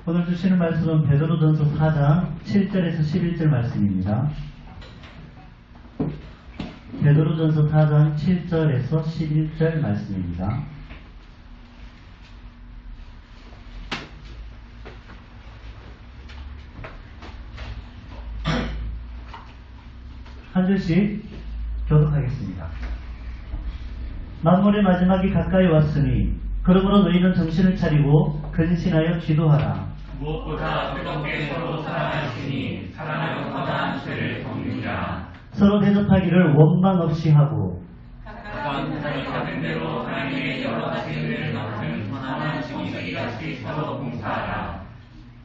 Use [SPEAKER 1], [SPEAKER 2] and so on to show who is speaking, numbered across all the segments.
[SPEAKER 1] 오늘 주시는 말씀은 베드로전서 4장 7절에서 11절 말씀입니다. 베드로전서 4장 7절에서 11절 말씀입니다. 한 줄씩 교독하겠습니다. 만물의 마지막이 가까이 왔으니 그러므로 너희는 정신을 차리고 근신하여 기도하라.
[SPEAKER 2] 무엇보다 뜨겁게 서로 사랑하시니 사랑을 허다한 죄를 섬기라.
[SPEAKER 1] 서로 대접하기를 원망 없이 하고
[SPEAKER 2] 각각 자기 받은 대로 하나님의 여러 가지 은혜를 맡은 선한 지기같이 서로 봉사하라.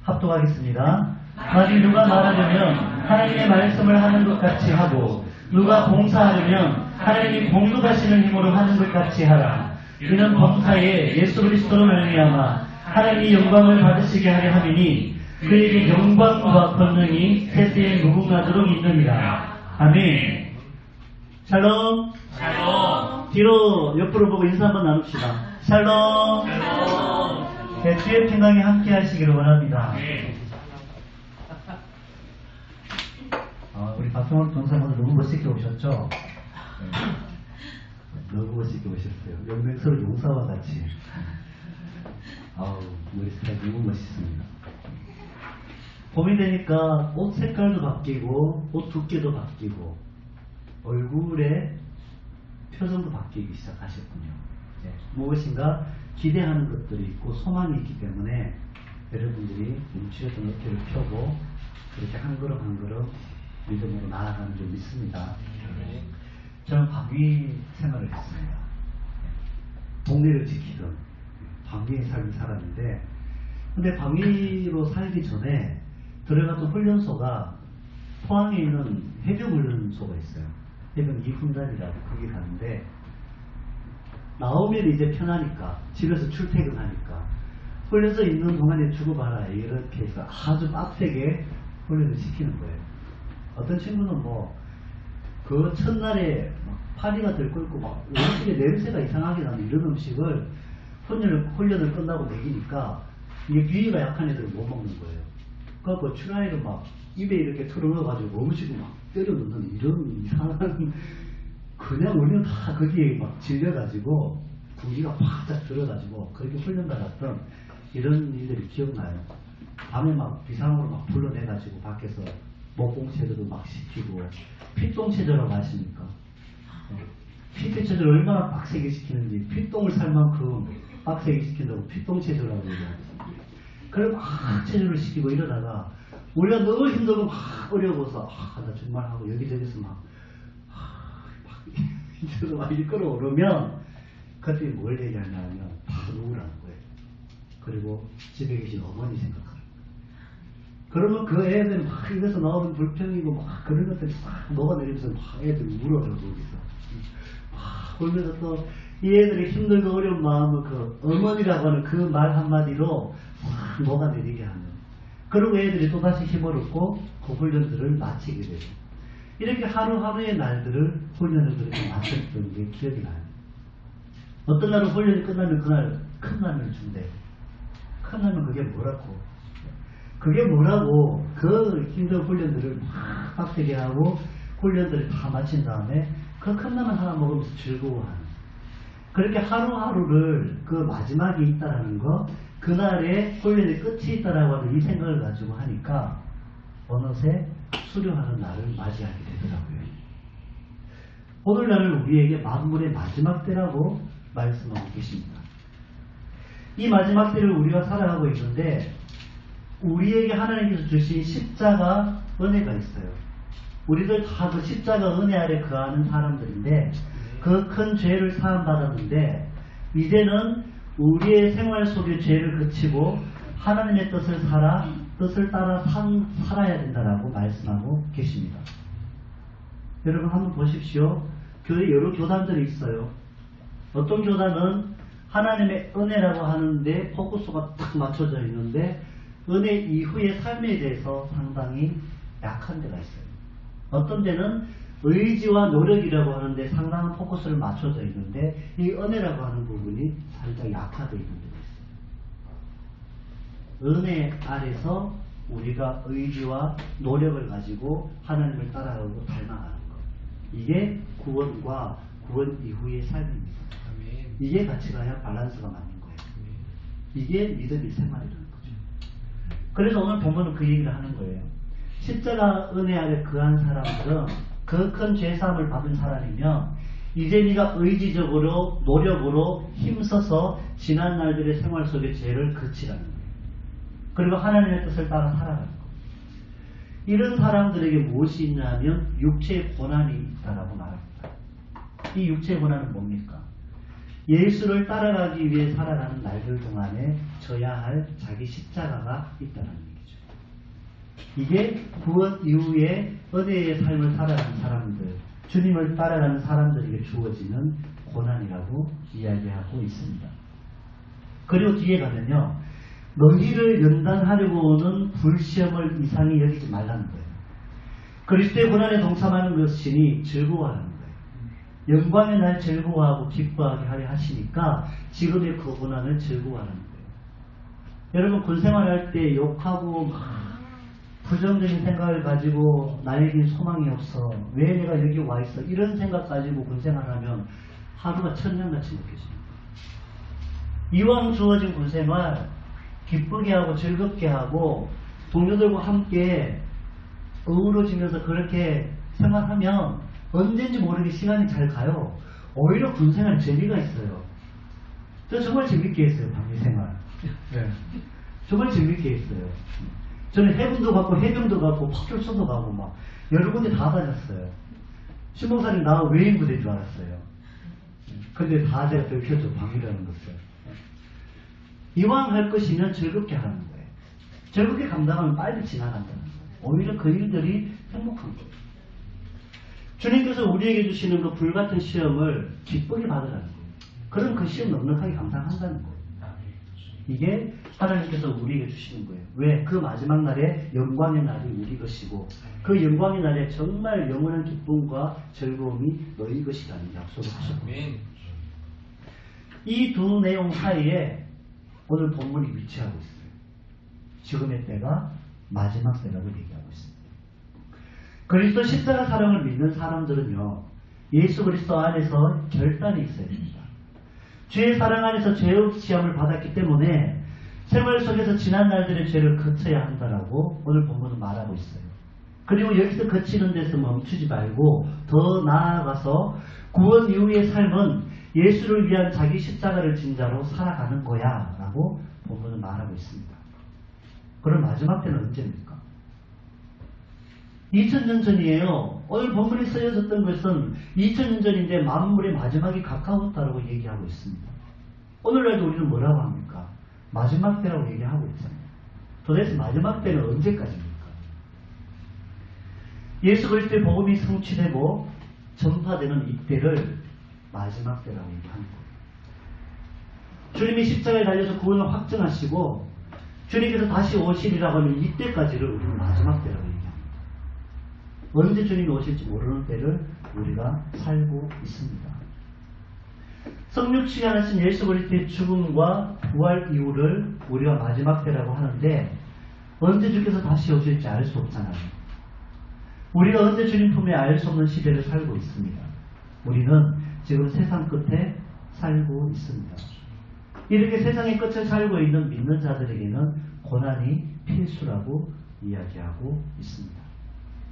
[SPEAKER 1] 합독하겠습니다. 만일 누가 말하려면 하나님의 말씀을 하는 것 같이 하고 누가 봉사하려면 하나님이 공급하시는 힘으로 하는 것 같이 하라. 이는 범사에 예수 그리스도로 말미암아 하나님이 영광을 받으시게 하려 함이니 그에게 영광과 권능이 세세에 무궁하도록 있느니라. 아멘. 샬롬.
[SPEAKER 2] 샬롬.
[SPEAKER 1] 뒤로 옆으로 보고 인사 한번 나눕시다. 샬롬.
[SPEAKER 2] 샬롬.
[SPEAKER 1] 네, 주의 평강이 함께 하시기를 원합니다. 우리 박성원 동사모도 너무 멋있게 오셨죠? 네. 너무 멋있게 오셨어요. 영맹스러운 용사와 같이. 우리 스타일 너무 멋있습니다. 봄이 되니까 옷 색깔도 바뀌고 옷 두께도 바뀌고 얼굴의 표정도 바뀌기 시작하셨군요. 네. 무엇인가 기대하는 것들이 있고 소망이 있기 때문에 여러분들이 움츠렸던 어깨를 펴고 그렇게 한 걸음 한 걸음 믿음으로 나아가는 줄 믿습니다. 저는 방위 생활을 했습니다. 동네를 지키던 방위의 삶을 살았는데, 근데 방위로 살기 전에 들어갔던 훈련소가 포항에 있는 해병훈련소가 있어요. 해병 2군단이라고 거기 가는데, 나오면 이제 편하니까 집에서 출퇴근하니까 훈련소 있는 동안에 주고봐라 이렇게 해서 아주 빡세게 훈련을 시키는 거예요. 어떤 친구는 그 첫날에 파리가 들끓고 음식에 냄새가 이상하게 나는 이런 음식을 훈련을 끝나고 먹이니까 이게 비위가 약한 애들은 못 먹는 거예요. 그래서 추라이를 입에 이렇게 털어넣어가지고 음식을 때려 넣는 이런 이상한 그냥 우리는 다 거기에 질려가지고 군기가 바짝 들어가지고 그렇게 훈련받았던 이런 일들이 기억나요. 밤에 비상으로 불러내가지고 밖에서 목공체조도 시키고 피똥체조라고 하십니까? 피똥체조를 얼마나 빡세게 시키는지 피똥을 살 만큼 빡세게 시킨다고 피똥체조라고 얘기하죠. 그걸 체조를 시키고 이러다가 우리가 너무 힘들고 어려워서 나 정말 하고 여기저기서 막 이렇게 끌어오르면 그때 뭘 얘기하냐면 바로 우울하는 거예요. 그리고 집에 계신 어머니 생각하는 거예요. 그러면 그 애들 입에서 나오는 불평이고 그런 것들이 싹 녹아내리면서 애들이 울어요. 거기서 울면서 또 이 애들의 힘들고 어려운 마음을 그 어머니라고 하는 그 말 한마디로 싹 녹아내리게 하는, 그리고 애들이 또다시 힘을 얻고 그 훈련들을 마치게 되고, 이렇게 하루하루의 날들을 훈련을 그렇게 마쳤던 게 기억이 나요. 어떤 날은 훈련이 끝나면 그날 큰 라면을 준대요. 큰 라면 그게 뭐라고? 그게 뭐라고 그 힘든 훈련들을 막 빡세게 하고 훈련들을 다 마친 다음에 그 큰 라면 하나 먹으면서 즐거워하는, 그렇게 하루하루를 그 마지막에 있다라는 거, 그날의 훈련의 끝이 있다라고 하는 이 생각을 가지고 하니까 어느새 수료하는 날을 맞이하게 되더라고요. 오늘날은 우리에게 만물의 마지막 때라고 말씀하고 계십니다. 이 마지막 때를 우리가 살아가고 있는데 우리에게 하나님께서 주신 십자가 은혜가 있어요. 우리들 다 그 십자가 은혜 아래 거하는 사람들인데 그 큰 죄를 사함받았는데 이제는 우리의 생활 속의 죄를 그치고 하나님의 뜻을 따라 살아야 된다라고 말씀하고 계십니다. 여러분 한번 보십시오. 교회 여러 교단들이 있어요. 어떤 교단은 하나님의 은혜라고 하는데 포커스가 딱 맞춰져 있는데 은혜 이후의 삶에 대해서 상당히 약한 데가 있어요. 어떤 데는 의지와 노력이라고 하는데 상당한 포커스를 맞춰져 있는데 이 은혜라고 하는 부분이 살짝 약화되어 있는 데가 있어요. 은혜 아래서 우리가 의지와 노력을 가지고 하나님을 따라가고 닮아가는 것. 이게 구원과 구원 이후의 삶입니다. 이게 같이 가야 밸런스가 맞는 거예요. 이게 믿음의 생활이라는 거죠. 그래서 오늘 본문은 그 얘기를 하는 거예요. 십자가 은혜 아래 거한 사람들은 그 큰 죄사함을 받은 사람이면 이제 네가 의지적으로 노력으로 힘써서 지난 날들의 생활 속의 죄를 그치라는 거예요. 그리고 하나님의 뜻을 따라 살아가는 거예요. 이런 사람들에게 무엇이 있냐면 육체의 고난이 있다라고 말합니다. 이 육체의 고난은 뭡니까? 예수를 따라가기 위해 살아가는 날들 동안에 져야 할 자기 십자가가 있다는 얘기죠. 이게 구원 이후에 은혜의 삶을 살아가는 사람들, 주님을 따라가는 사람들에게 주어지는 고난이라고 이야기하고 있습니다. 그리고 뒤에 가면요, 너희를 연단하려고 오는 불시험을 이상히 여기지 말라는 거예요. 그리스도의 고난에 동참하는 것이니 즐거워하는 거예요. 영광의 날 즐거워하고 기뻐하게 하려 하시니까 지금의 그 고난을 즐거워하는 거예요. 여러분 군생활할 때 욕하고 부정적인 생각을 가지고 나에게 소망이 없어, 왜 내가 여기 와 있어, 이런 생각 가지고 군생활하면 하루가 천년같이 느껴집니다. 이왕 주어진 군생활 기쁘게 하고 즐겁게 하고 동료들과 함께 어우러지면서 그렇게 생활하면 언젠지 모르게 시간이 잘 가요. 오히려 군생활 재미가 있어요. 저 정말 재밌게 했어요. 방위생활. 네. 정말 재밌게 했어요. 저는 해군도 가고 해병도 가고 파출소도 가고 막 여러 군데 다 다녔어요. 신봉사님 나 외인부대인 줄 알았어요. 근데 다 제가 들켰죠. 방위라는 것을. 이왕 할 것이면 즐겁게 하는 거예요. 즐겁게 감당하면 빨리 지나간다는 거예요. 오히려 그 일들이 행복한 거예요. 주님께서 우리에게 주시는 그 불같은 시험을 기쁘게 받으라는 거예요. 그럼 그 시험 넉넉하게 감당한다는 거예요. 이게 하나님께서 우리에게 주시는 거예요. 왜? 그 마지막 날에 영광의 날이 우리 것이고 그 영광의 날에 정말 영원한 기쁨과 즐거움이 너희 것이라는 약속을 하셨거든요. 이 두 내용 사이에 오늘 본문이 위치하고 있어요. 지금의 때가 마지막 때라고 얘기하고 있습니다. 그리스도 십자가 사랑을 믿는 사람들은요, 예수 그리스도 안에서 결단이 있어야 됩니다. 주의 사랑 안에서 죄의 시험을 받았기 때문에 생활 속에서 지난 날들의 죄를 거쳐야 한다라고 오늘 본문은 말하고 있어요. 그리고 여기서 거치는 데서 멈추지 말고 더 나아가서 구원 이후의 삶은 예수를 위한 자기 십자가를 진 자로 살아가는 거야 라고 본문은 말하고 있습니다. 그럼 마지막 때는 언제입니까? 2000년 전이에요. 오늘 본문이 쓰여졌던 것은 2000년 전인데 만물의 마지막이 가까웠다고 얘기하고 있습니다. 오늘날도 우리는 뭐라고 합니까? 마지막 때라고 얘기하고 있잖아요. 도대체 마지막 때는 언제까지입니까? 예수 그리스도의 복음이 성취되고 전파되는 이때를 마지막 때라고 얘기하는 거예요. 주님이 십자가에 달려서 구원을 확증하시고 주님께서 다시 오시리라고 하는 이때까지를 우리는 마지막 때라고 얘기합니다. 언제 주님이 오실지 모르는 때를 우리가 살고 있습니다. 성육신이 하신 예수 그리스도의 죽음과 부활 이후를 우리가 마지막 때라고 하는데 언제 주께서 다시 오실지 알 수 없잖아요. 우리가 언제 주님 품에 알 수 없는 시대를 살고 있습니다. 우리는 지금 세상 끝에 살고 있습니다. 이렇게 세상의 끝에 살고 있는 믿는 자들에게는 고난이 필수라고 이야기하고 있습니다.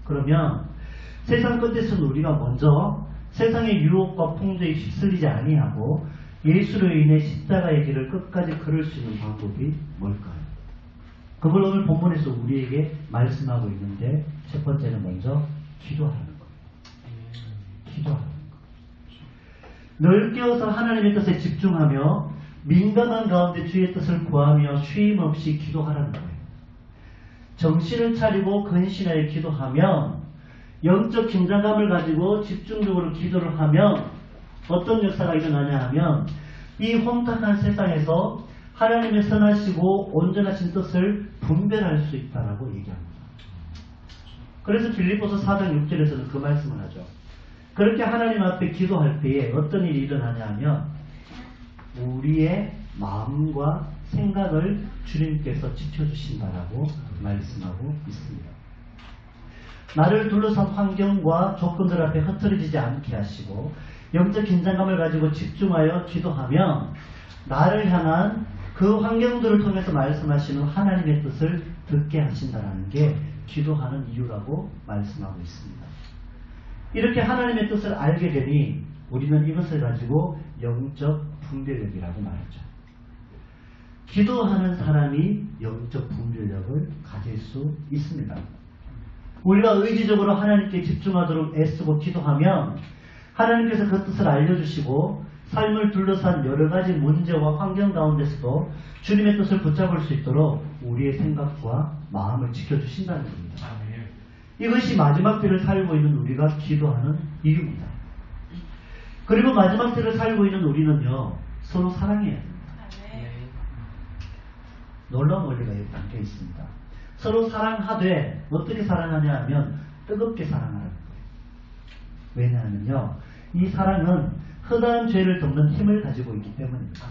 [SPEAKER 1] 그러면 세상 끝에서는 우리가 먼저 세상의 유혹과 풍조에 휩쓸리지 아니하고 예수로 인해 십자가의 길을 끝까지 걸을 수 있는 방법이 뭘까요? 그걸 오늘 본문에서 우리에게 말씀하고 있는데 첫 번째는 먼저 기도하는 거예요. 기도하는 거예요. 늘 깨어서 하나님의 뜻에 집중하며 민감한 가운데 주의 뜻을 구하며 쉼 없이 기도하라는 거예요. 정신을 차리고 근신하여 기도하면 영적 긴장감을 가지고 집중적으로 기도를 하면 어떤 역사가 일어나냐 하면 이 혼탁한 세상에서 하나님의 선하시고 온전하신 뜻을 분별할 수 있다라고 얘기합니다. 그래서 빌립보서 4장 6절에서는 그 말씀을 하죠. 그렇게 하나님 앞에 기도할 때에 어떤 일이 일어나냐 하면 우리의 마음과 생각을 주님께서 지켜주신다라고 말씀하고 있습니다. 나를 둘러싼 환경과 조건들 앞에 흐트러지지 않게 하시고 영적 긴장감을 가지고 집중하여 기도하면 나를 향한 그 환경들을 통해서 말씀하시는 하나님의 뜻을 듣게 하신다는 게 기도하는 이유라고 말씀하고 있습니다. 이렇게 하나님의 뜻을 알게 되니 우리는 이것을 가지고 영적 분별력이라고 말하죠. 기도하는 사람이 영적 분별력을 가질 수 있습니다. 우리가 의지적으로 하나님께 집중하도록 애쓰고 기도하면 하나님께서 그 뜻을 알려주시고 삶을 둘러싼 여러 가지 문제와 환경 가운데서도 주님의 뜻을 붙잡을 수 있도록 우리의 생각과 마음을 지켜주신다는 겁니다. 이것이 마지막 때를 살고 있는 우리가 기도하는 이유입니다. 그리고 마지막 때를 살고 있는 우리는요, 서로 사랑해야 됩니다. 놀라운 원리가 여기 담겨 있습니다. 서로 사랑하되 어떻게 사랑하냐 하면 뜨겁게 사랑하라는 거예요. 왜냐하면요, 이 사랑은 허다한 죄를 덮는 힘을 가지고 있기 때문입니다.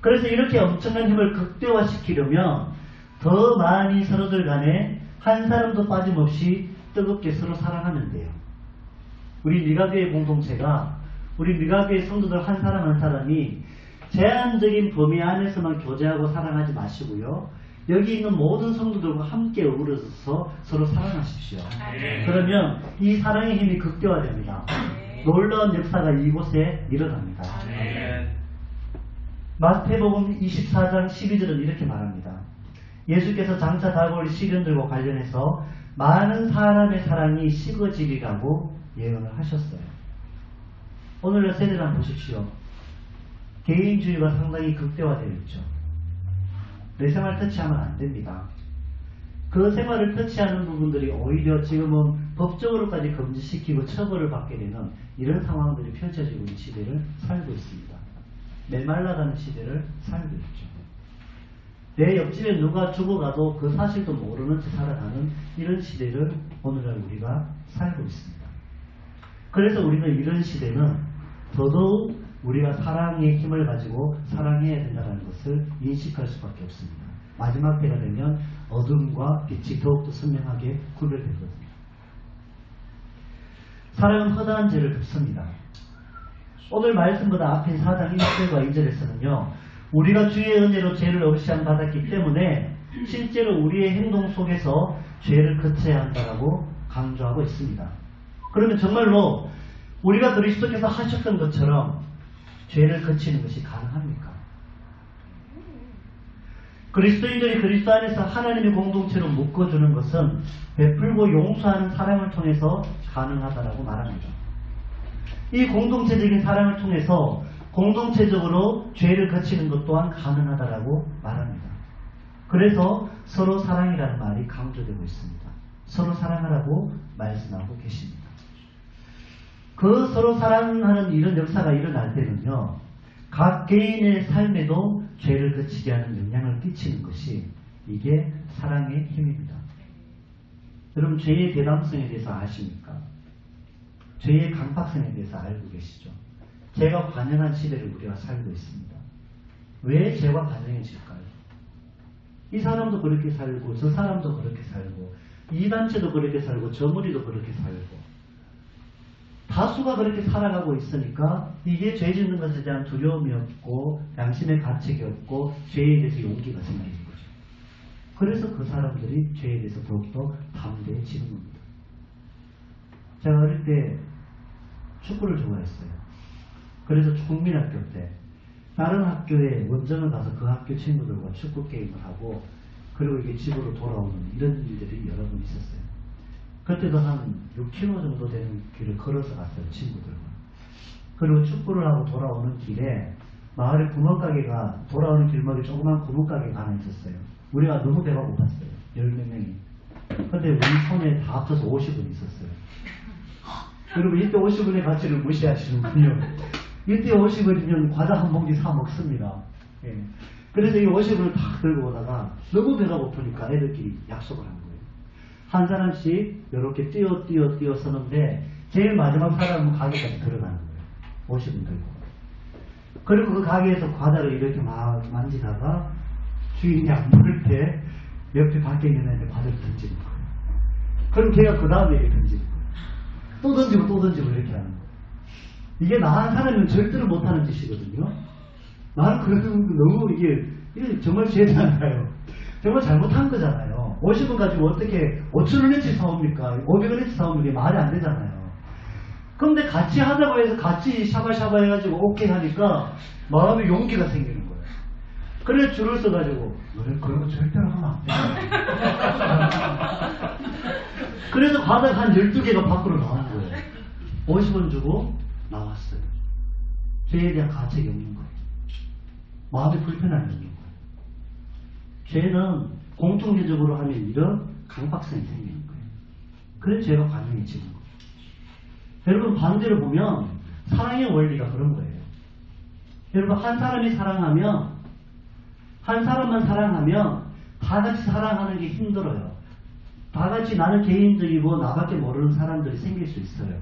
[SPEAKER 1] 그래서 이렇게 엄청난 힘을 극대화시키려면 더 많이 서로들 간에 한 사람도 빠짐없이 뜨겁게 서로 사랑하면 돼요. 우리 미가교회 공동체가 우리 미가교회 성도들 한 사람 한 사람이 제한적인 범위 안에서만 교제하고 사랑하지 마시고요. 여기 있는 모든 성도들과 함께 어우러져서 서로 사랑하십시오. 그러면 이 사랑의 힘이 극대화됩니다. 놀라운 역사가 이곳에 일어납니다. 마태복음 24장 12절은 이렇게 말합니다. 예수께서 장차 다가올 시련들과 관련해서 많은 사람의 사랑이 식어지리라고 예언을 하셨어요. 오늘날 세대를 한번 보십시오. 개인주의가 상당히 극대화되어 있죠. 내 생활 터치하면 안 됩니다. 그 생활을 터치하는 부분들이 오히려 지금은 법적으로까지 금지시키고 처벌을 받게 되는 이런 상황들이 펼쳐지고 있는 시대를 살고 있습니다. 메말라가는 시대를 살고 있죠. 내 옆집에 누가 죽어가도 그 사실도 모르는 채 살아가는 이런 시대를 오늘날 우리가 살고 있습니다. 그래서 우리는 이런 시대는 더더욱 우리가 사랑의 힘을 가지고 사랑해야 된다는 것을 인식할 수밖에 없습니다. 마지막 때가 되면 어둠과 빛이 더욱더 선명하게 구별되거든요. 사랑은 허다한 죄를 덮습니다. 오늘 말씀보다 앞인 4장 1절과 2절에서는요. 우리가 주의 은혜로 죄를 없이함 받았기 때문에 실제로 우리의 행동 속에서 죄를 거쳐야 한다고 강조하고 있습니다. 그러면 정말로 우리가 그리스도께서 하셨던 것처럼 죄를 거치는 것이 가능합니까? 그리스도인들이 그리스도 안에서 하나님의 공동체로 묶어주는 것은 베풀고 용서하는 사랑을 통해서 가능하다고 말합니다. 이 공동체적인 사랑을 통해서 공동체적으로 죄를 거치는 것 또한 가능하다고 말합니다. 그래서 서로 사랑이라는 말이 강조되고 있습니다. 서로 사랑하라고 말씀하고 계십니다. 그 서로 사랑하는 이런 역사가 일어날 때는요. 각 개인의 삶에도 죄를 거치게 하는 영향을 끼치는 것이 이게 사랑의 힘입니다. 여러분 죄의 대담성에 대해서 아십니까? 죄의 강박성에 대해서 알고 계시죠? 죄가 관영한 시대를 우리가 살고 있습니다. 왜 죄가 관영해질까요? 이 사람도 그렇게 살고 저 사람도 그렇게 살고 이 단체도 그렇게 살고 저 무리도 그렇게 살고 다수가 그렇게 살아가고 있으니까 이게 죄 짓는 것에 대한 두려움이 없고 양심의 가책이 없고 죄에 대해서 용기가 생기는 거죠. 그래서 그 사람들이 죄에 대해서 더욱더 담대해지는 겁니다. 제가 어릴 때 축구를 좋아했어요. 그래서 국민학교 때 다른 학교에 원정을 가서 그 학교 친구들과 축구 게임을 하고 그리고 이게 집으로 돌아오는 이런 일들이 여러 번 있었어요. 그때도 한 6km 정도 되는 길을 걸어서 갔어요. 친구들과. 그리고 축구를 하고 돌아오는 길에 마을에 구멍가게가 돌아오는 길목에 조그만 구멍가게가 하나 있었어요. 우리가 너무 배가 고팠어요. 10몇 명이. 근데 우리 손에 다 합쳐서 50원 있었어요. 그리고 이때 50원의 가치를 무시하시는군요. 이때 50원이면 과자 한 봉지 사 먹습니다. 예. 그래서 이 50원을 다 들고 오다가 너무 배가 고프니까 애들끼리 약속을 한 거예요. 한 사람씩 이렇게 뛰어 서는데 제일 마지막 사람은 가게까지 들어가는 거예요. 50원 들고. 그리고 그 가게에서 과자를 이렇게 막 만지다가 주인이 안 부를 때 옆에 밖에 있는 애한테 과자를 던지는 거예요. 그럼 걔가 그 다음에 이렇게 던지는 거예요. 또 던지고 또 던지고 이렇게 하는 거예요. 이게 나 한 사람은 절대로 못하는 짓이거든요. 나는 그래도 너무 이게 정말 죄잖아요. 정말 잘못한 거잖아요. 50원 가지고 어떻게 5,000원어치 사옵니까? 500원어치 사오면 이게 말이 안 되잖아요. 그런데 같이 하자고 해서 같이 샤바샤바 해가지고 오케이 하니까 마음에 용기가 생기는 거예요. 그래서 줄을 써가지고 너네 그런 거 절대로 하면 안 돼. 그래서 과자가 한 12개가 밖으로 나온 거예요. 50원 주고 나왔어요. 죄에 대한 가책이 없는 거예요. 마음이 불편함이 없는 거예요. 죄는 공통적으로 하면 이런 강박성이 생기는 거예요. 그래서 죄가 관영해지는 거예요. 여러분 반대로 보면 사랑의 원리가 그런 거예요. 여러분 한 사람이 사랑하면 한 사람만 사랑하면 다 같이 사랑하는 게 힘들어요. 다 같이 나는 개인적이고 나밖에 모르는 사람들이 생길 수 있어요.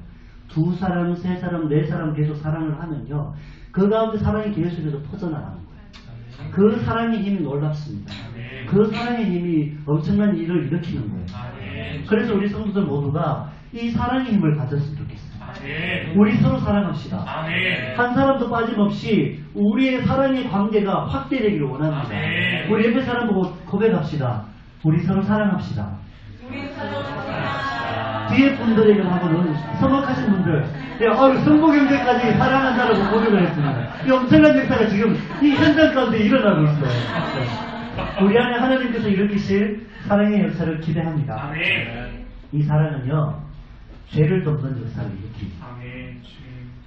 [SPEAKER 1] 2사람, 3사람, 4사람 계속 사랑을 하면요. 그 가운데 사랑이 계속해서 퍼져나가는 거예요. 그 사랑의 힘이 놀랍습니다. 그 사랑의 힘이 엄청난 일을 일으키는 거예요. 그래서 우리 성도들 모두가 이 사랑의 힘을 가졌으면 좋겠어요. 우리 서로 사랑합시다. 한 사람도 빠짐없이 우리의 사랑의 관계가 확대되기를 원합니다. 우리 옆에 사람 보고 고백합시다. 우리 서로 사랑합시다. 뒤에 분들에게 하고는 서먹하신 분들, 성복 형제까지 사랑한다라고 고백을 했습니다. 이 엄청난 역사가 지금 이 현장 가운데 일어나고 있어요. 우리 안에 하나님께서 일으키실 사랑의 역사를 기대합니다. 이 사랑은요, 죄를 덮는 역사를 일으킵니다.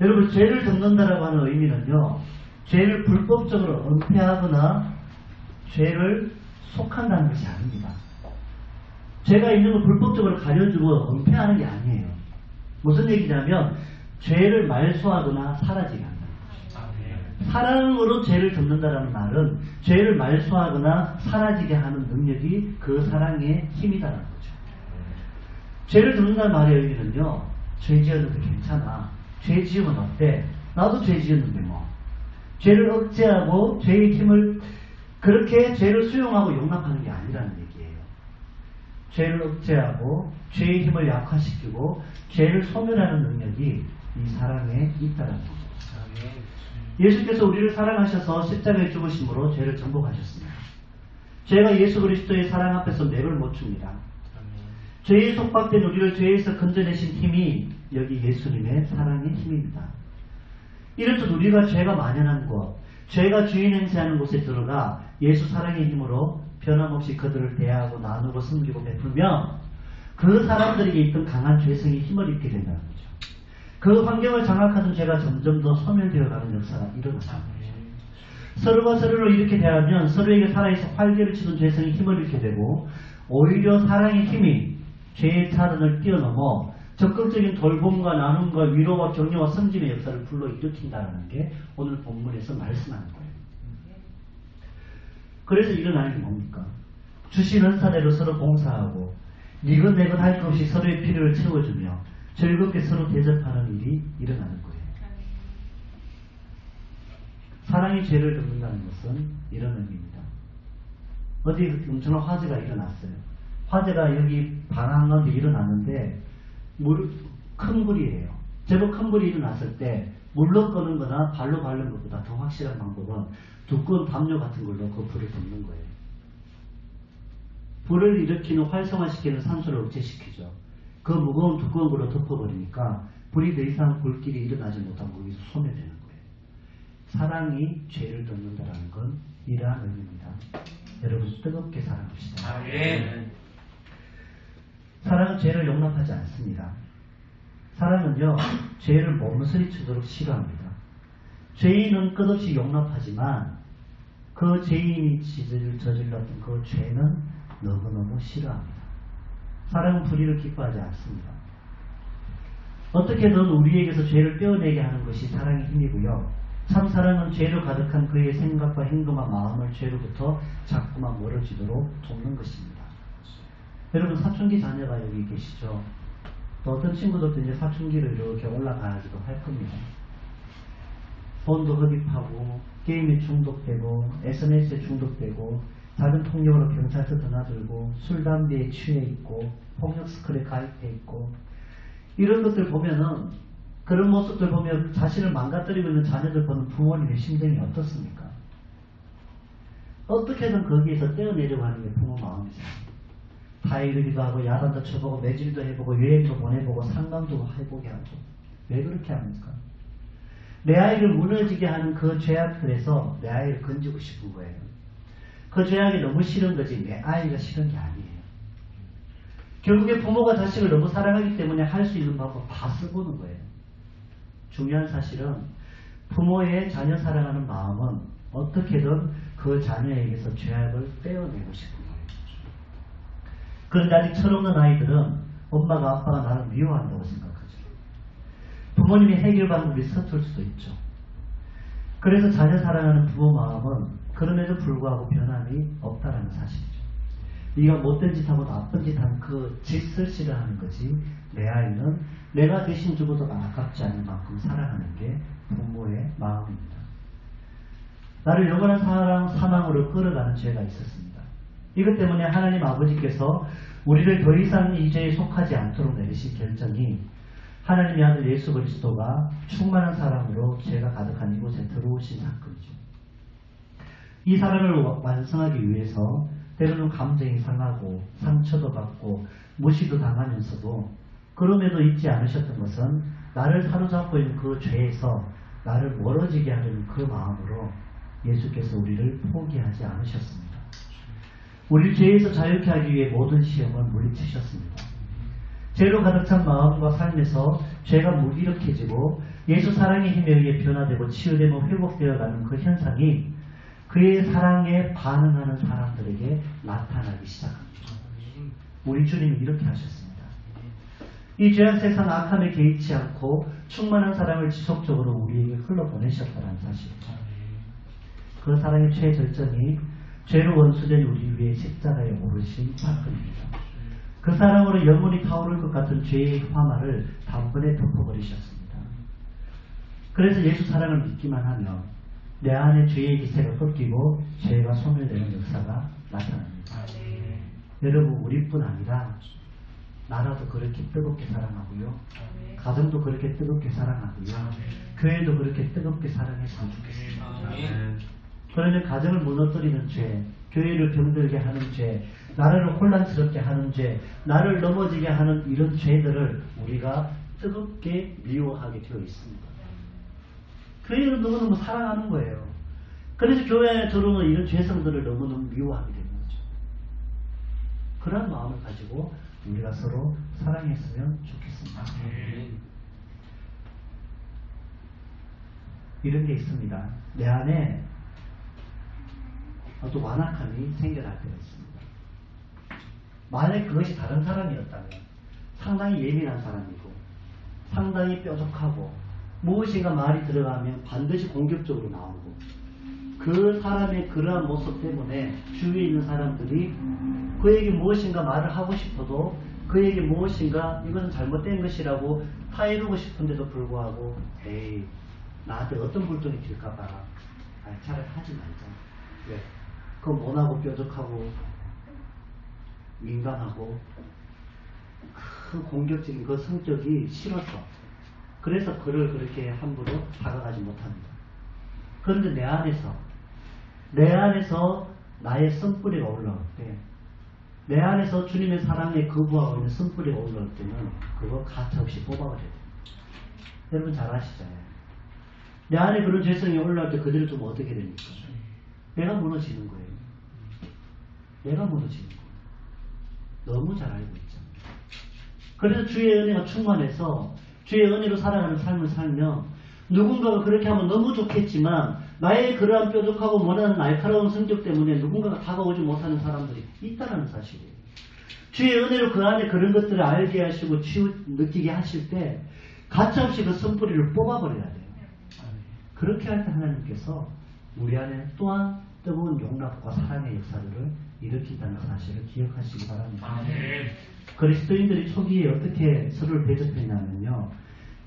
[SPEAKER 1] 여러분, 죄를 덮는다라고 하는 의미는요, 죄를 불법적으로 은폐하거나 죄를 속한다는 것이 아닙니다. 죄가 있는 걸 불법적으로 가려주고 은폐하는 게 아니에요. 무슨 얘기냐면 죄를 말소하거나 사라지게 한다는 거죠. 사랑으로 죄를 덮는다라는 말은 죄를 말소하거나 사라지게 하는 능력이 그 사랑의 힘이다라는 거죠. 죄를 덮는다는 말의 의미는요, 죄 지었는데 괜찮아. 죄 지으면 어때? 나도 죄 지었는데 뭐. 죄를 억제하고 죄의 힘을 그렇게 죄를 수용하고 용납하는 게 아니라는 얘기예요. 죄를 억제하고 죄의 힘을 약화시키고 죄를 소멸하는 능력이 이 사랑에 있다는 거죠. 예수께서 우리를 사랑하셔서 십자가에 죽으심으로 죄를 정복하셨습니다. 죄가 예수 그리스도의 사랑 앞에서 맥을 못 춥니다. 죄에 속박된 우리를 죄에서 건져내신 힘이 여기 예수님의 사랑의 힘입니다. 이렇듯 우리가 죄가 만연한 곳, 죄가 주인 행세하는 곳에 들어가 예수 사랑의 힘으로 변함없이 그들을 대하고 나누고 섬기고 베풀며 그 사람들에게 있던 강한 죄성이 힘을 잃게 된다는 거죠. 그 환경을 장악하던 죄가 점점 더 소멸되어가는 역사가 일어나는 거죠. 서로가 서로를 이렇게 대하면 서로에게 살아있어 활개를 치던 죄성이 힘을 잃게 되고 오히려 사랑의 힘이 죄의 차단을 뛰어넘어 적극적인 돌봄과 나눔과 위로와 격려와 섬김의 역사를 불러일으킨다는 게 오늘 본문에서 말씀하는 거예요. 그래서 일어나는 게 뭡니까? 주신 은사대로 서로 봉사하고 니것내것 할 것 없이 서로의 필요를 채워주며 즐겁게 서로 대접하는 일이 일어나는 거예요. 사랑이 죄를 덮는다는 것은 이런 의미입니다. 어디 엄청난 화재가 일어났어요. 화재가 여기 방 한가운데 일어났는데 큰 불이에요. 제법 큰 불이 일어났을 때 물로 끄는 거나 발로 밟는 것보다 더 확실한 방법은 두꺼운 담요 같은 걸로 그 불을 덮는 거예요. 불을 일으키는 활성화시키는 산소를 억제시키죠. 그 무거운 두꺼운 걸로 덮어버리니까 불이 더 이상 불길이 일어나지 못하고 거기서 소멸되는 거예요. 사랑이 죄를 덮는다는 건 이러한 의미입니다. 여러분 뜨겁게 사랑합시다. 사랑은 죄를 용납하지 않습니다. 사랑은요, 죄를 몸서리치도록 싫어합니다. 죄인은 끝없이 용납하지만 그 죄인이 저질렀던 그 죄는 너무너무 싫어합니다. 사랑은 불의를 기뻐하지 않습니다. 어떻게든 우리에게서 죄를 떼어내게 하는 것이 사랑의 힘이고요. 참 사랑은 죄로 가득한 그의 생각과 행동과 마음을 죄로부터 자꾸만 멀어지도록 돕는 것입니다. 여러분 사춘기 자녀가 여기 계시죠? 또 어떤 친구들도 이제 사춘기를 이렇게 올라가기도 할 겁니다. 돈도 흡입하고 게임에 중독되고 SNS에 중독되고 작은 폭력으로 경찰서 드나들고 술 담배에 취해 있고 폭력 스쿨에 가입해 있고 이런 것들 보면은 그런 모습들 보면 자신을 망가뜨리고 있는 자녀들 보는 부모님의 심정이 어떻습니까? 어떻게든 거기에서 떼어내려고 하는 게 부모 마음이죠. 타이르기도 하고 야단도 쳐보고 매질도 해보고 여행도 보내보고 상담도 해보게 하고 왜 그렇게 합니까? 내 아이를 무너지게 하는 그 죄악들에서 내 아이를 건지고 싶은 거예요. 그 죄악이 너무 싫은 거지 내 아이가 싫은 게 아니에요. 결국에 부모가 자식을 너무 사랑하기 때문에 할 수 있는 방법 다 써보는 거예요. 중요한 사실은 부모의 자녀 사랑하는 마음은 어떻게든 그 자녀에게서 죄악을 떼어내고 싶은 거예요. 그런데 아직 철없는 아이들은 엄마가 아빠가 나를 미워한다고 생각하죠. 부모님이 해결 방법이 서툴 수도 있죠. 그래서 자녀 사랑하는 부모 마음은 그럼에도 불구하고 변함이 없다는 사실이죠. 네가 못된 짓하고 나쁜 짓하는 그 짓을 싫어하는 거지 내 아이는 내가 대신 주고도 아깝지 않을 만큼 사랑하는 게 부모의 마음입니다. 나를 영원한 사망으로 끌어가는 죄가 있었습니다. 이것 때문에 하나님 아버지께서 우리를 더 이상 이 죄에 속하지 않도록 내리신 결정이 하나님의 아들 예수 그리스도가 충만한 사랑으로 죄가 가득한 이곳에 들어오신 사건이죠. 이 사랑을 완성하기 위해서 때로는 감정이 상하고 상처도 받고 무시도 당하면서도 그럼에도 잊지 않으셨던 것은 나를 사로잡고 있는 그 죄에서 나를 멀어지게 하려는 그 마음으로 예수께서 우리를 포기하지 않으셨습니다. 우리 죄에서 자유케 하기 위해 모든 시험을 물리치셨습니다. 죄로 가득 찬 마음과 삶에서 죄가 무기력해지고 예수 사랑의 힘에 의해 변화되고 치유되고 회복되어가는 그 현상이 그의 사랑에 반응하는 사람들에게 나타나기 시작합니다. 우리 주님이 이렇게 하셨습니다. 이 죄악 세상 악함에 개의치 않고 충만한 사랑을 지속적으로 우리에게 흘러보내셨다는 사실입니다. 그 사랑의 최절정이 죄로 원수된 우리 위에 십자가에 오르신 사건입니다. 그 사랑으로 영원히 타오를 것 같은 죄의 화마를 단번에 덮어버리셨습니다. 그래서 예수 사랑을 믿기만 하면 내 안에 죄의 기세가 꺾이고 죄가 소멸되는 역사가 나타납니다. 여러분 우리뿐 아니라 나라도 그렇게 뜨겁게 사랑하고요. 가정도 그렇게 뜨겁게 사랑하고요. 교회도 그렇게 뜨겁게 사랑했으면 좋겠습니다. 그러면 가정을 무너뜨리는 죄, 교회를 병들게 하는 죄, 나라를 혼란스럽게 하는 죄, 나를 넘어지게 하는 이런 죄들을 우리가 뜨겁게 미워하게 되어 있습니다. 교회를 너무너무 사랑하는 거예요. 그래서 교회 안에 들어오는 이런 죄성들을 너무너무 미워하게 되는 거죠. 그런 마음을 가지고 우리가 서로 사랑했으면 좋겠습니다. 이런 게 있습니다. 내 안에 어떤 완악함이 생겨날 때가 있습니다. 만약 그것이 다른 사람이었다면 상당히 예민한 사람이고 상당히 뾰족하고 무엇인가 말이 들어가면 반드시 공격적으로 나오고 그 사람의 그러한 모습 때문에 주위에 있는 사람들이 그에게 무엇인가 말을 하고 싶어도 그에게 무엇인가 이것은 잘못된 것이라고 타이르고 싶은데도 불구하고 에이 나한테 어떤 불똥이 튈까봐 차라리 하지 말자. 왜? 그 모나고 뾰족하고 민감하고 그 공격적인 그 성격이 싫어서 그래서 그를 그렇게 함부로 다가가지 못합니다. 그런데 내 안에서 나의 쓴뿌리가 올라올 때 내 안에서 주님의 사랑에 거부하고 있는 쓴뿌리가 올라올 때는 그거 가차없이 뽑아버려야 돼요. 여러분 잘 아시잖아요. 내 안에 그런 죄성이 올라올 때 그대로 좀 어떻게 됩니까? 내가 무너지는 거예요. 내가 무너지는 거예요. 너무 잘 알고 있잖아요. 그래서 주의 은혜가 충만해서 주의 은혜로 살아가는 삶을 살면 누군가가 그렇게 하면 너무 좋겠지만 나의 그러한 뾰족하고 모난 날카로운 성격 때문에 누군가가 다가오지 못하는 사람들이 있다는 사실이에요. 주의 은혜로 그 안에 그런 것들을 알게 하시고 느끼게 하실 때 가차없이 그 선뿌리를 뽑아버려야 돼요. 그렇게 할 때 하나님께서 우리 안에 또한 뜨거운 용납과 사랑의 역사를 일으킨다는 사실을 기억하시기 바랍니다. 그리스도인들이 초기에 어떻게 서로를 대접했냐면요.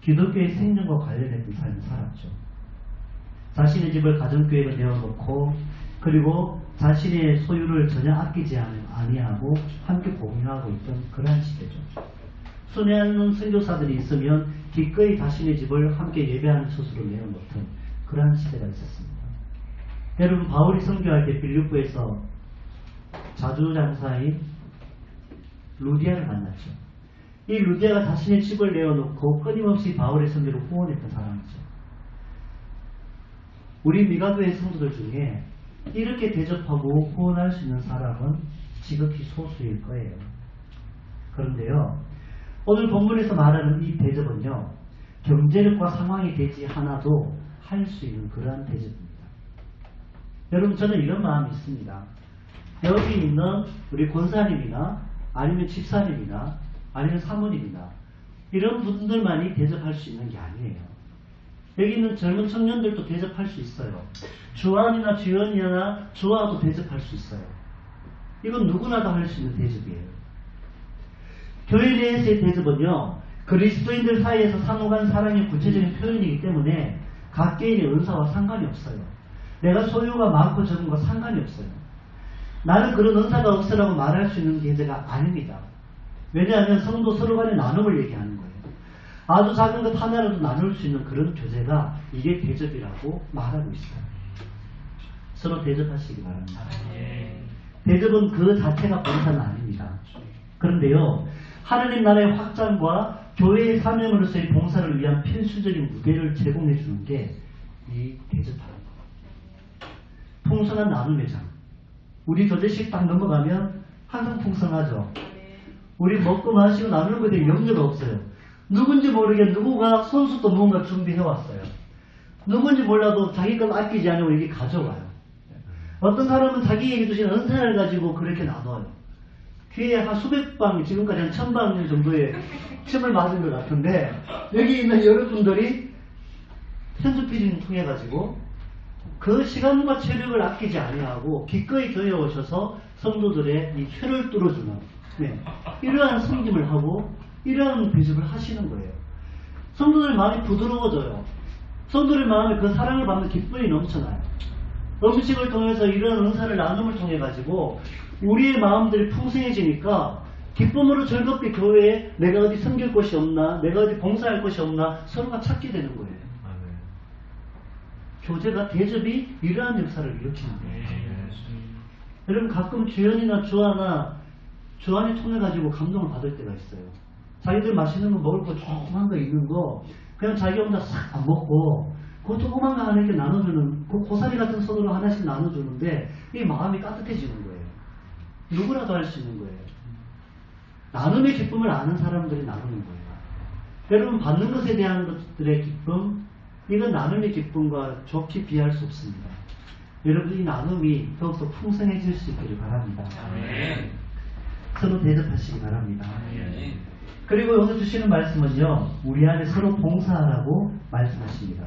[SPEAKER 1] 기독교의 생명과 관련했던 삶을 살았죠. 자신의 집을 가정교회로 내어놓고 그리고 자신의 소유를 전혀 아끼지 아니하고 함께 공유하고 있던 그러한 시대죠. 수많은 선교사들이 있으면 기꺼이 자신의 집을 함께 예배하는 처소로 내어놓던 그러한 시대가 있었습니다. 여러분, 바울이 선교할 때 빌립보에서 자주장사인 루디아를 만났죠. 이 루디아가 자신의 집을 내어놓고 끊임없이 바울의 선교를 후원했던 사람이죠. 우리 미가교회 성도들 중에 이렇게 대접하고 후원할 수 있는 사람은 지극히 소수일 거예요. 그런데요, 오늘 본문에서 말하는 이 대접은요, 경제력과 상황이 되지 않아도 할 수 있는 그러한 대접입니다. 여러분, 저는 이런 마음이 있습니다. 여기 있는 우리 권사님이나 아니면 집사님이나 아니면 사모님이나 이런 분들만이 대접할 수 있는 게 아니에요. 여기 있는 젊은 청년들도 대접할 수 있어요. 주안이나 주연이나 주아도 대접할 수 있어요. 이건 누구나 다 할 수 있는 대접이에요. 교회 내에서의 대접은요, 그리스도인들 사이에서 상호간 사랑의 구체적인 표현이기 때문에 각 개인의 은사와 상관이 없어요. 내가 소유가 많고 적은 거 상관이 없어요. 나는 그런 은사가 없으라고 말할 수 있는 계제가 아닙니다. 왜냐하면 성도 서로 간의 나눔을 얘기하는 거예요. 아주 작은 것 하나라도 나눌 수 있는 그런 교제가 이게 대접이라고 말하고 있어요. 서로 대접하시기 바랍니다. 대접은 그 자체가 봉사는 아닙니다. 그런데요, 하나님 나라의 확장과 교회의 사명으로서의 봉사를 위한 필수적인 무대를 제공해 주는 게 이 대접하는 거. 풍성한 나눔의 장. 우리 교제식 딱 넘어가면 항상 풍성하죠. 우리 먹고 마시고 나누는 것에 대해 염려가 없어요. 누군지 모르게 누구가 손수도 뭔가 준비해 왔어요. 누군지 몰라도 자기 걸 아끼지 않으고 이렇게 가져와요. 어떤 사람은 자기에게 주신 은사를 가지고 그렇게 나눠요. 귀에 한 수백 방, 지금까지 한 1000방 정도의 침을 맞은 것 같은데, 여기 있는 여러분들이 편수피진을 통해 가지고 그 시간과 체력을 아끼지 아니하고 기꺼이 교회에 오셔서 성도들의 이 혀를 뚫어주는, 이러한 섬김을 하고 이러한 대접을 하시는 거예요. 성도들 마음이 부드러워져요. 성도들 마음에 그 사랑을 받는 기쁨이 넘쳐나요. 음식을 통해서 이런 은사를 나눔을 통해 가지고 우리의 마음들이 풍성해지니까 기쁨으로 즐겁게 교회에 내가 어디 섬길 곳이 없나, 내가 어디 봉사할 곳이 없나 서로가 찾게 되는 거예요. 교제가, 대접이 이러한 역사를 일으키는 거예요. 여러분, 가끔 주연이나 주안이 통해 가지고 감동을 받을 때가 있어요. 자기들 맛있는 거 먹을 거 조그만 거 있는 거 그냥 자기 혼자 싹 안 먹고 그 조그만 거 하나 이렇게 나눠주는, 그 고사리 같은 손으로 하나씩 나눠주는데 이 마음이 따뜻해지는 거예요. 누구라도 할 수 있는 거예요. 나눔의 기쁨을 아는 사람들이 나누는 거예요. 여러분, 받는 것에 대한 것들의 기쁨, 이건 나눔의 기쁨과 좋게 비할 수 없습니다. 여러분, 이 나눔이 더욱더 풍성해질 수 있기를 바랍니다.
[SPEAKER 2] 아멘.
[SPEAKER 1] 서로 대접하시기 바랍니다.
[SPEAKER 2] 아멘.
[SPEAKER 1] 그리고 오늘 주시는 말씀은요, 우리 안에 서로 봉사하라고 말씀하십니다.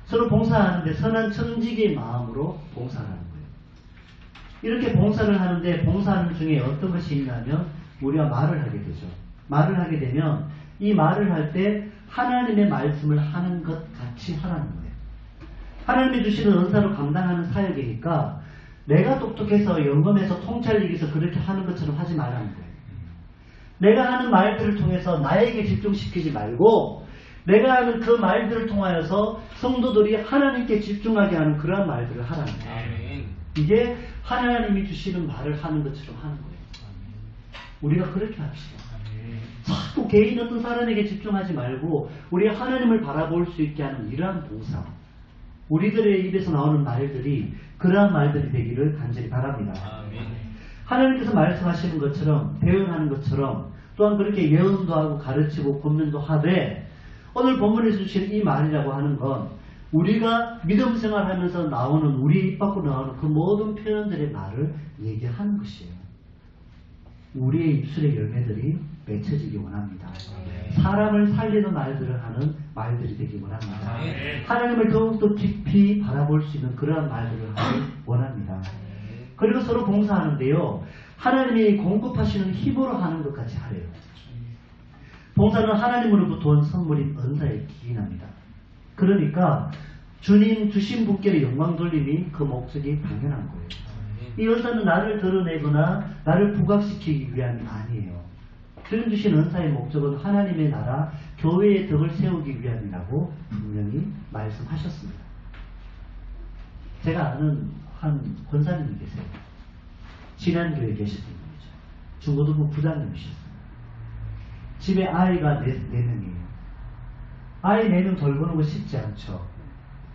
[SPEAKER 1] 서로 봉사하는데 선한 청지기의 마음으로 봉사하는 거예요. 이렇게 봉사를 하는데 봉사하는 중에 어떤 것이 있냐면 우리가 말을 하게 되죠. 말을 하게 되면 이 말을 할 때 하나님의 말씀을 하는 것 같이 하라는 거예요. 하나님이 주시는 은사로 감당하는 사역이니까 내가 똑똑해서 영검해서 통찰력에서 그렇게 하는 것처럼 하지 말라는 거예요. 내가 하는 말들을 통해서 나에게 집중시키지 말고 내가 하는 그 말들을 통하여서 성도들이 하나님께 집중하게 하는 그러한 말들을 하라는 거예요. 이게 하나님이 주시는 말을 하는 것처럼 하는 거예요. 우리가 그렇게 합시다. 자꾸 개인 어떤 사람에게 집중하지 말고 우리가 하나님을 바라볼 수 있게 하는 이러한 봉사, 우리들의 입에서 나오는 말들이 그러한 말들이 되기를 간절히 바랍니다. 하나님께서 말씀하시는 것처럼, 배운하는 것처럼, 또한 그렇게 예언도 하고 가르치고 권면도 하되, 오늘 본문에서 주신 이 말이라고 하는 건 우리가 믿음 생활하면서 나오는, 우리 입 밖으로 나오는 그 모든 표현들의 말을 얘기하는 것이에요. 우리의 입술의 열매들이 맺혀지기 원합니다. 사람을 살리는 말들을 하는 말들이 되기 원합니다. 하나님을 더욱더 깊이 바라볼 수 있는 그러한 말들을 하기 원합니다. 그리고 서로 봉사하는데요, 하나님이 공급하시는 힘으로 하는 것 같이 하래요. 봉사는 하나님으로부터 온 선물인 은사에 기인합니다. 그러니까 주님 주신 분께 영광 돌림이 그 목적이 당연한 거예요. 이것은 나를 드러내거나 나를 부각시키기 위함이 아니에요. 주님 주신 은사의 목적은 하나님의 나라, 교회의 덕을 세우기 위함이라고 분명히 말씀하셨습니다. 제가 아는 한 권사님이 계세요. 진안교회에 계시던 분이죠. 중고등부 부장님이셨어요. 집에 아이가 네 명이에요. 아이 4명 돌보는 거 쉽지 않죠.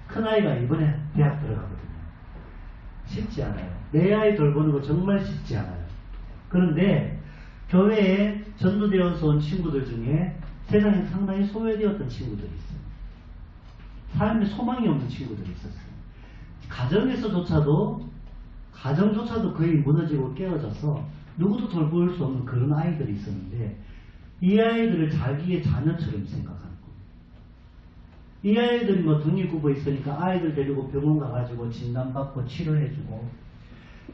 [SPEAKER 1] 큰아이가 이번에 대학 들어가거든요. 쉽지 않아요. 내 아이 돌보는 거 정말 쉽지 않아요. 그런데 교회에 전도되어서 온 친구들 중에 세상에 상당히 소외되었던 친구들이 있어요. 삶에 소망이 없는 친구들이 있었어요. 가정조차도 거의 무너지고 깨어져서 누구도 돌볼 수 없는 그런 아이들이 있었는데 이 아이들을 자기의 자녀처럼 생각하는 거예요. 이 아이들이 뭐 독립구보 있으니까 아이들 데리고 병원 가가지고 진단받고 치료해주고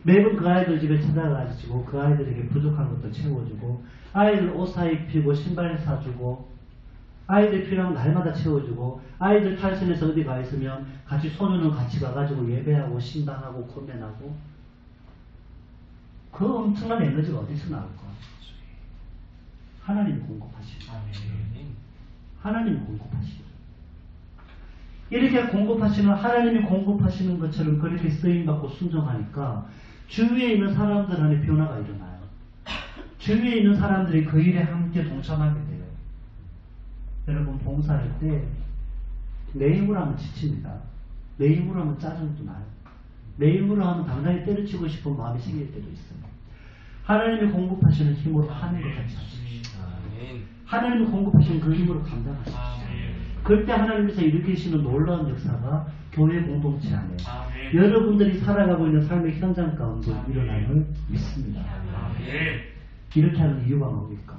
[SPEAKER 1] 매번 그 아이들 집에 찾아가지고 그 아이들에게 부족한 것도 채워주고 아이들 옷 사입히고 신발 사주고 아이들 필요한 날마다 채워주고 아이들 탈선해서 어디 가 있으면 같이 소년은 같이 가가지고 예배하고 신방하고 고면하고 그 엄청난 에너지가 어디서 나올까? 하나님이 공급하시죠. 하나님이 공급하시죠. 이렇게 공급하시는 하나님이 공급하시는 것처럼 그렇게 쓰임받고 순종하니까 주위에 있는 사람들 안에 변화가 일어나요. 주위에 있는 사람들이 그 일에 함께 동참하게 돼요. 여러분 봉사할 때 내 힘으로 하면 지칩니다. 내 힘으로 하면 짜증도 나요. 내 힘으로 하면 당당히 때려치고 싶은 마음이 생길 때도 있어요. 하나님이 공급하시는 힘으로 하는 것 같이 하십시오. 하나님이 공급하시는 그 힘으로 감당하십시오. 그때 하나님께서 일으키시는 놀라운 역사가 교회 공동체 안에 여러분들이 살아가고 있는 삶의 현장 가운데 일어남을 믿습니다. 이렇게 하는 이유가 뭡니까?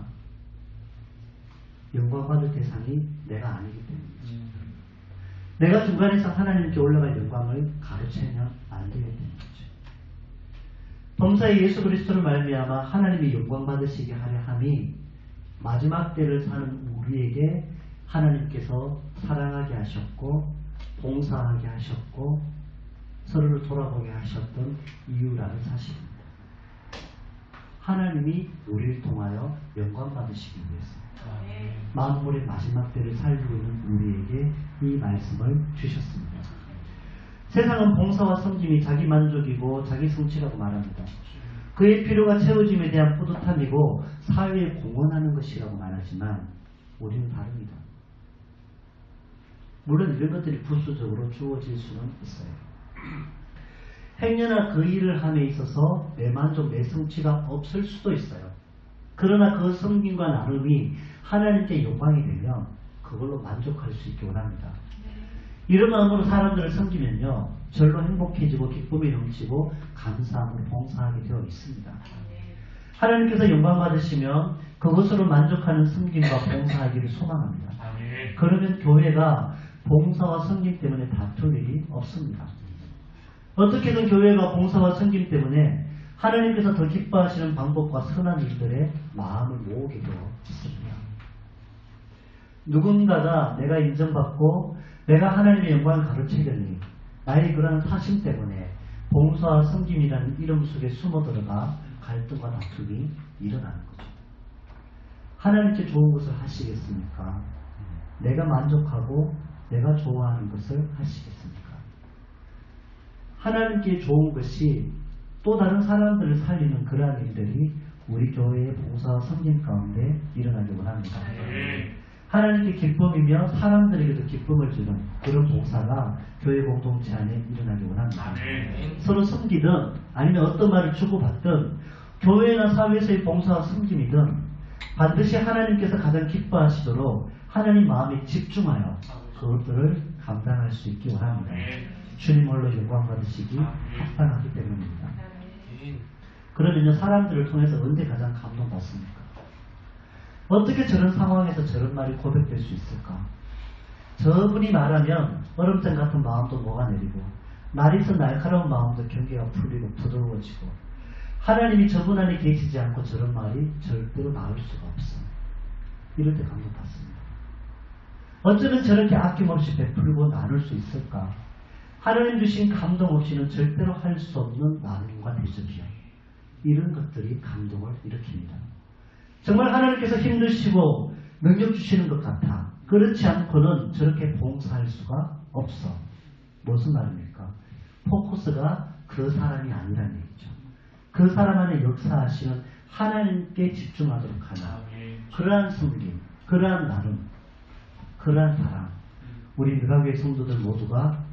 [SPEAKER 1] 영광받을 대상이 내가 아니기 때문이죠. 내가 중간에서 하나님께 올라갈 영광을 가르치면 안 되기 때문이죠. 범사의 예수 그리스도를 말미암아 하나님이 영광받으시게 하려 함이 마지막 때를 사는 우리에게 하나님께서 사랑하게 하셨고 봉사하게 하셨고 서로를 돌아보게 하셨던 이유라는 사실입니다. 하나님이 우리를 통하여 영광 받으시기 위해서 만물의 마지막 때를 살고 있는 우리에게 이 말씀을 주셨습니다. 세상은 봉사와 섬김이 자기 만족이고 자기 성취라고 말합니다. 그의 필요가 채워짐에 대한 뿌듯함이고 사회에 공헌하는 것이라고 말하지만 우리는 다릅니다. 물론 이런 것들이 부수적으로 주어질 수는 있어요. 행여나 그 일을 함에 있어서 내 만족, 내 성취가 없을 수도 있어요. 그러나 그 섬김과 나눔이 하나님께 영광이 되면 그걸로 만족할 수 있기 원합니다. 이런 마음으로 사람들을 섬기면요 절로 행복해지고 기쁨이 넘치고 감사함으로 봉사하게 되어 있습니다. 하나님께서 영광 받으시면 그것으로 만족하는 섬김과 봉사하기를 소망합니다. 그러면 교회가 봉사와 섬김 때문에 다툴 일이 없습니다. 어떻게든 교회가 봉사와 섬김 때문에 하나님께서 더 기뻐하시는 방법과 선한 일들의 마음을 모으게 되어 있습니다. 누군가가 내가 인정받고 내가 하나님의 영광을 가르치려니 나의 그러한 타심 때문에 봉사와 섬김이라는 이름 속에 숨어들어가 갈등과 다툼이 일어나는 거죠. 하나님께 좋은 것을 하시겠습니까? 내가 만족하고 내가 좋아하는 것을 하시겠습니까? 하나님께 좋은 것이 또 다른 사람들을 살리는 그러한 일들이 우리 교회의 봉사와 섬김 가운데 일어나기 원합니다. 하나님께 기쁨이며 사람들에게도 기쁨을 주는 그런 봉사가 교회 공동체 안에 일어나기 원합니다. 서로 섬기든 아니면 어떤 말을 주고받든 교회나 사회에서의 봉사와 섬김이든 반드시 하나님께서 가장 기뻐하시도록 하나님 마음에 집중하여 그것들을 감당할 수 있기 원합니다. 주님 홀로 영광 받으시기 합당하기 때문입니다. 그러면요 사람들을 통해서 언제 가장 감동받습니까? 어떻게 저런 상황에서 저런 말이 고백될 수 있을까? 저분이 말하면 얼음장 같은 마음도 녹아내리고 날에서 날카로운 마음도 경계가 풀리고 부드러워지고 하나님이 저분 안에 계시지 않고 저런 말이 절대로 나올 수가 없어요. 이럴 때 감동받습니다. 어쩌면 저렇게 아낌없이 베풀고 나눌 수 있을까? 하나님 주신 감동 없이는 절대로 할 수 없는 나눔과 대접이요. 이런 것들이 감동을 일으킵니다. 정말 하나님께서 힘드시고 능력 주시는 것 같아. 그렇지 않고는 저렇게 봉사할 수가 없어. 무슨 말입니까? 포커스가 그 사람이 아니라는 얘기죠. 그 사람 안에 역사하시는 하나님께 집중하도록 하는 그러한 섬김, 그러한 나눔, 그러한 사랑, 우리 누가교회 성도들 모두가